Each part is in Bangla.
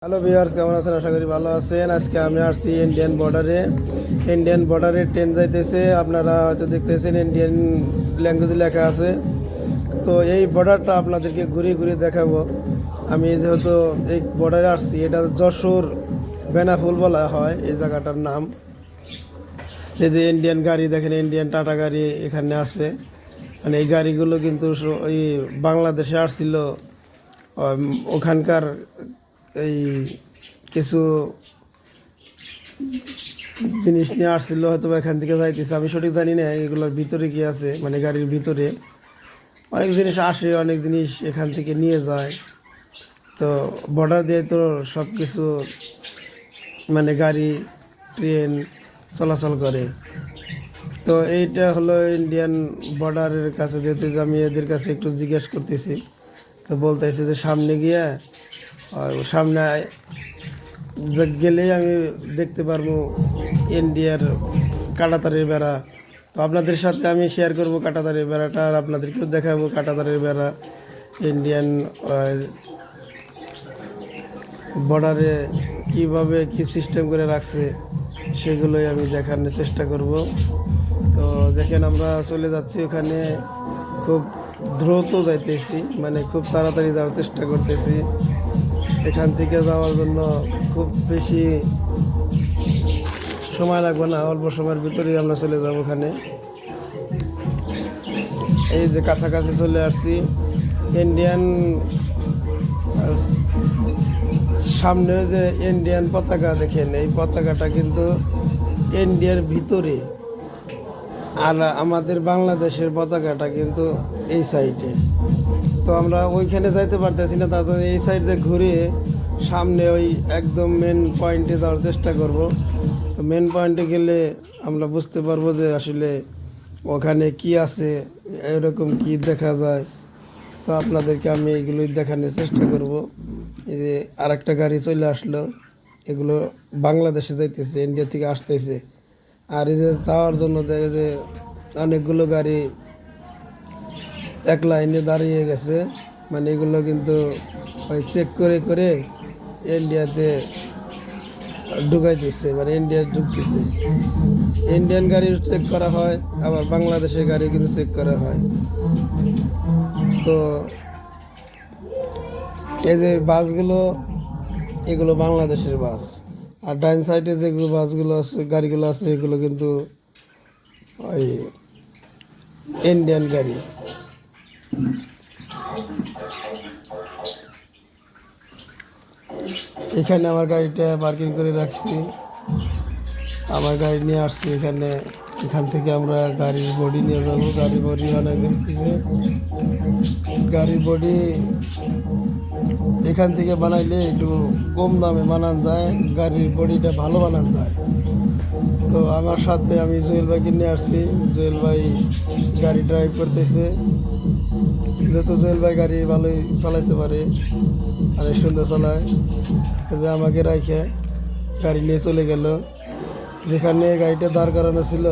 হ্যালো ভিউয়ার্স, কেমন আছেন? আশা করি ভালো আছেন। আজকে আমি আসছি ইন্ডিয়ান বর্ডারে ট্রেন যাইতেছে। আপনারা হয়তো দেখতেছেন ইন্ডিয়ান ল্যাঙ্গুয়েজে লেখা আছে। তো এই বর্ডারটা আপনাদেরকে ঘুরে ঘুরে দেখাবো। আমি যেহেতু এই বর্ডারে আসছি, এটা যশোর বেনাফুল বলা হয় এই জায়গাটার নাম। এই যে ইন্ডিয়ান গাড়ি দেখেন, ইন্ডিয়ান টাটা গাড়ি এখানে আছে। মানে এই গাড়িগুলো কিন্তু ওই বাংলাদেশে আসছিল। ওখানকার এই কিছু জিনিস নিয়ে আসছিল, হয়তো এখান থেকে যাইতেছে, আমি সঠিক জানি না এগুলোর ভিতরে কি আছে। মানে গাড়ির ভিতরে অনেক জিনিস আসে, অনেক জিনিস এখান থেকে নিয়ে যায়। তো বর্ডার দিয়ে তো সব কিছু মানে গাড়ি ট্রেন চলাচল করে। তো এইটা হলো ইন্ডিয়ান বর্ডারের কাছে, যেহেতু আমি এদের কাছে একটু জিজ্ঞেস করতেছি। তো বলতেছে যে সামনে গিয়ে সামনে গেলেই আমি দেখতে পারবো ইন্ডিয়ার কাঁটাতারের বেড়া। তো আপনাদের সাথে আমি শেয়ার করব কাঁটাতারের বেড়াটা, আর আপনাদেরকেও দেখাবো কাঁটাতারের বেড়া ইন্ডিয়ান বর্ডারে কিভাবে কি সিস্টেম করে রাখছে, সেগুলোই আমি দেখানোর চেষ্টা করব। তো দেখেন, আমরা চলে যাচ্ছি ওখানে, খুব দ্রুত যাইতেছি, মানে খুব তাড়াতাড়ি যাওয়ার চেষ্টা করতেছি। এখান থেকে যাওয়ার জন্য খুব বেশি সময় লাগবে না, অল্প সময়ের ভিতরেই আমরা চলে যাব ওখানে। এই যে কাছাকাছি চলে আসছি ইন্ডিয়ান, সামনে যে ইন্ডিয়ান পতাকা দেখেন, এই পতাকাটা কিন্তু ইন্ডিয়ার ভিতরে, আর আমাদের বাংলাদেশের পতাকাটা কিন্তু এই সাইডে। তো আমরা ওইখানে যাইতে পারতেছি না, তাদের এই সাইড দিয়ে ঘুরে সামনে ওই একদম মেন পয়েন্টে যাওয়ার চেষ্টা করব। তো মেন পয়েন্টে গেলে আমরা বুঝতে পারবো যে আসলে ওখানে কি আছে, এরকম কি দেখা যায়। তো আপনাদেরকে আমি এগুলোই দেখানোর চেষ্টা করব। এই যে আর একটা গাড়ি চলে আসলো, এগুলো বাংলাদেশে যাইতেছে, ইন্ডিয়া থেকে আসতেছে। আর এই যে যাওয়ার জন্য দেখে যে অনেকগুলো গাড়ি এক লাইনে দাঁড়িয়ে গেছে, মানে এগুলো কিন্তু ওই চেক করে করে ইন্ডিয়াতে ঢুকাইতেছে, মানে ইন্ডিয়া ঢুকতেছে। ইন্ডিয়ান গাড়ি চেক করা হয়, আবার বাংলাদেশের গাড়ি কিন্তু চেক করা হয়। তো এই যে বাসগুলো, এগুলো বাংলাদেশের বাস। আর ডাইন সাইডে যেগুলো বাসগুলো আছে, গাড়িগুলো আছে, এগুলো কিন্তু ওই ইন্ডিয়ান গাড়ি। এখানে আমার গাড়িটা পার্কিং করে রাখছি, আমার গাড়ি নিয়ে আসছি এখানে। এখান থেকে আমরা গাড়ির বডি নিয়ে যাবো। গাড়ির বডি অনেক দেখতেছে, গাড়ির বডি এখান থেকে বানাইলে একটু কম দামে বানানো যায়, গাড়ির বডিটা ভালো বানানো যায়। তো আমার সাথে আমি জুয়েল ভাইকে নিয়ে আসছি, জুয়েল ভাই গাড়ি ড্রাইভ করতেছে। যেহেতু জুয়েল ভাই গাড়ি ভালোই চালাইতে পারে, অনেক সুন্দর চালায়, যে আমাকে রাখে গাড়ি নিয়ে চলে গেল। যেখানে গাড়িটা দাঁড় করানো ছিল,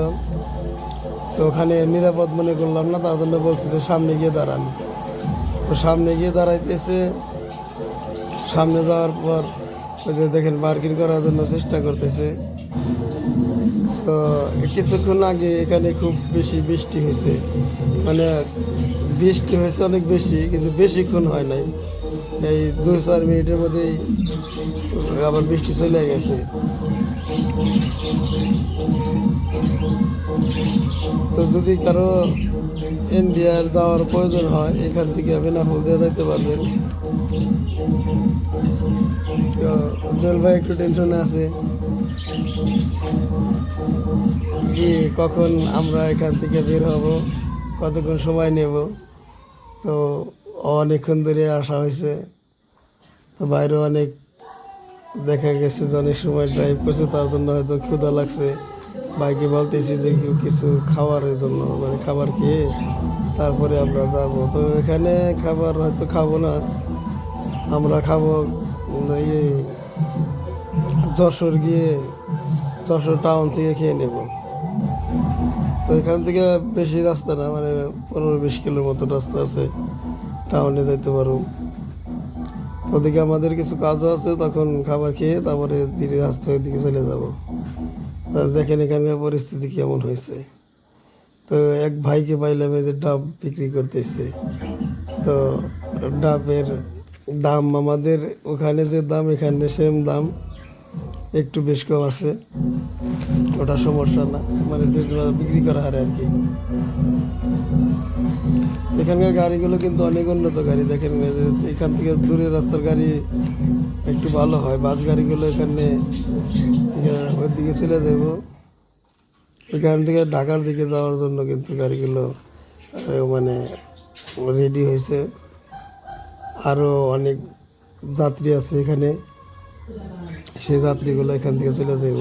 তো ওখানে নিরাপদ মনে করলাম না, তার জন্য বলছি যে সামনে গিয়ে দাঁড়ান। তো সামনে গিয়ে দাঁড়াইতেছে, সামনে যাওয়ার পর ওই যে দেখেন পার্কিং করার জন্য চেষ্টা করতেছে। তো কিছুক্ষণ আগে এখানে খুব বেশি বৃষ্টি হয়েছে, মানে বৃষ্টি হয়েছে অনেক বেশি, কিন্তু বেশিক্ষণ হয় নাই, এই 2-4 মিনিটের মধ্যেই আবার বৃষ্টি চলে গেছে। তো যদি কারো ইন্ডিয়ার যাওয়ার প্রয়োজন হয়, এখান থেকে বেনাপোল দিয়ে যেতে পারবেন। তো জল ভাই একটু টেনশনে আছে কি কখন আমরা এখান থেকে বের হব, কতক্ষণ সময় নেব। তো অনেকক্ষণ ধরে আসা হয়েছে, তো বাইরে অনেক দেখা গেছে যে অনেক সময় ড্রাইভ করছে, তার জন্য হয়তো ক্ষুধা লাগছে। বাইকে বলতেছি যে কিছু খাবারের জন্য, মানে খাবার খেয়ে তারপরে আমরা যাব। তো এখানে খাবার হয়তো খাবো না, আমরা খাবো এই যশোর গিয়ে, যশোর টাউন থেকে খেয়ে নেব। তো এখান থেকে বেশি রাস্তা না, মানে 15-20 কিলোর মতো রাস্তা আছে, টাউনে যাইতে পারো। তো ওদিকে আমাদের কিছু কাজও আছে, তখন খাবার খেয়ে তারপরে ধীরে আস্তে ওইদিকে চলে যাব। দেখেন এখানকার পরিস্থিতি কেমন হয়েছে। তো এক ভাইকে পাইলাম এই যে ডাব বিক্রি করতেছে। তো ডাবের দাম আমাদের ওখানে যে দাম এখানে সেম দাম, একটু বেশ কম আছে, ওটা সমস্যা না, মানে যে বিক্রি করা হারে আর কি। এখানকার গাড়িগুলো কিন্তু অনেক উন্নত গাড়ি, দেখেন এই যে এখান থেকে দূরের রাস্তার গাড়ি একটু ভালো হয়, বাস গাড়িগুলো এখানে থেকে ওইদিকে চলে যাব। এখান থেকে ঢাকার দিকে যাওয়ার জন্য কিন্তু গাড়িগুলো মানে রেডি হয়েছে। আরও অনেক যাত্রী আছে এখানে, সেই যাত্রীগুলো এখান থেকে চলে যাব।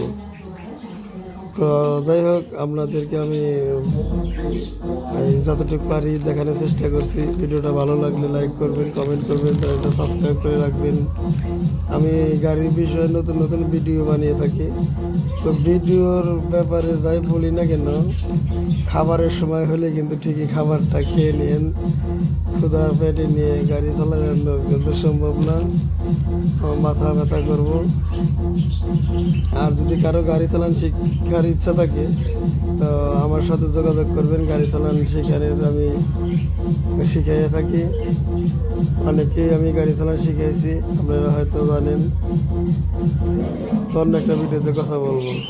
তো যাই হোক, আপনাদেরকে আমি যতটুকু পারি দেখানোর চেষ্টা করছি। ভিডিওটা ভালো লাগলে লাইক করবেন, কমেন্ট করবেন, চ্যানেলটা সাবস্ক্রাইব করে রাখবেন। আমি গাড়ির বিষয়ে নতুন নতুন ভিডিও বানিয়ে থাকি। তো ভিডিওর ব্যাপারে যাই বলি না কেন, খাবারের সময় হলে কিন্তু ঠিকই খাবারটা খেয়ে নিন। ক্ষুধার পেটে নিয়ে গাড়ি চালানো কিন্তু সম্ভব না, মাথা ব্যথা করব। আর যদি কারো গাড়ি চালান শেখার ইচ্ছা থাকে তো আমার সাথে যোগাযোগ করবেন। গাড়ি চালান শেখারের আমি শিখাইয়া থাকি, অনেকেই আমি গাড়ি চালান শিখাইছি, আপনারা হয়তো জানেন। তো অন্য একটা ভিডিওতে কথা বলবো।